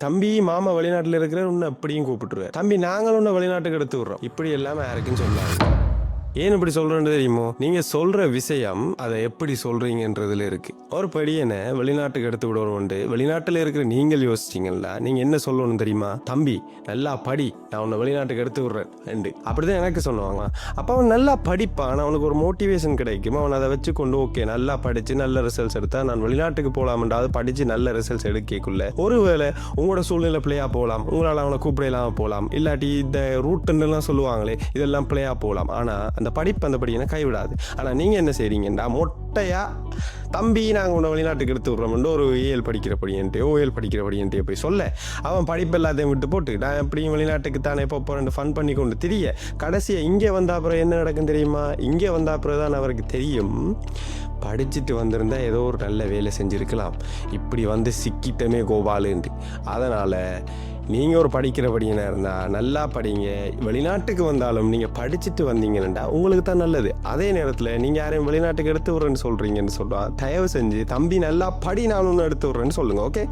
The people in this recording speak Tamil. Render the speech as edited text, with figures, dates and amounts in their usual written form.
தம்பி மாமா வெளிநாட்டில் இருக்கிற உன்னை அப்படியும் கூப்பிட்டுருவார். தம்பி நாங்களும் உன்னை வெளிநாட்டுக்கு எடுத்து விடுறோம். இப்படி எல்லாமே யாருக்குன்னு சொல்லாங்க. ஏன் இப்படி சொல்றேன்னு தெரியுமோ? நீங்க சொல்ற விஷயம் அதை எப்படி சொல்றீங்கன்றதுல இருக்கு. ஒரு படியனை வெளிநாட்டுக்கு எடுத்து விடணும். வெளிநாட்டில் இருக்கிற நீங்கள் யோசிச்சிங்களா? நீங்க என்ன சொல்லணும் தெரியுமா? தம்பி நல்லா படி, நான் உன்னை வெளிநாட்டுக்கு எடுத்து விடுறேன் என்று அப்படிதான் எனக்கு சொன்னாங்க. அப்ப அவன் நல்லா படிப்பான், அவனுக்கு ஒரு மோட்டிவேஷன் கிடைக்கும். அவன் அதை வச்சு கொண்டு ஓகே நல்லா படிச்சு நல்ல ரிசல்ட்ஸ் எடுத்தா நான் வெளிநாட்டுக்கு போகலாம்ன்றாவது படிச்சு நல்ல ரிசல்ட்ஸ் எடுக்கக்குள்ள ஒருவேளை உங்களோட சூழ்நிலை பிள்ளையா போகலாம், உங்களால் அவனை கூப்பிடலாம் போகலாம், இல்லாட்டி இந்த ரூட்டுன்னெல்லாம் சொல்லுவாங்களே இதெல்லாம் பிள்ளையா போகலாம். ஆனா அந்த படிப்பு அந்த படியை கைவிடாது. ஆனால் நீங்கள் என்ன செய்றீங்கண்டா மொட்டையா தம்பி நாங்கள் உன்னை வெளிநாட்டுக்கு எடுத்து விட்றோம்னு ஒரு ஏஎல் படிக்கிறபடின்ட்டு ஓஎல் படிக்கிறபடின்ட்டு போய் சொல்ல அவன் படிப்பு எல்லாத்தையும் விட்டு போட்டு நான் எப்படியும் வெளிநாட்டுக்கு தானே போகிறேன் ஃபன் பண்ணி கொண்டு தெரிய கடைசியாக இங்கே வந்த அப்புறம் என்ன நடக்கும் தெரியுமா? இங்கே வந்த அப்புறம் தான் அவருக்கு தெரியும் படிச்சுட்டு வந்திருந்தா ஏதோ ஒரு நல்ல வேலை செஞ்சுருக்கலாம், இப்படி வந்து சிக்கிட்டமே கோபாலுன்ட்டு. அதனால் நீங்கள் ஒரு படிக்கிறபடியாக இருந்தால் நல்லா படிங்க. வெளிநாட்டுக்கு வந்தாலும் நீங்கள் படிச்சுட்டு வந்தீங்கன்னா உங்களுக்கு தான் நல்லது. அதே நேரத்தில் நீங்கள் யாரையும் வெளிநாட்டுக்கு எடுத்து விட்றேன்னு சொல்கிறீங்கன்னு சொல்லுவான், தயவு செஞ்சு தம்பி நல்லா படி நான் ஒன்று எடுத்து விட்றேன்னு சொல்லுங்கள். ஓகே.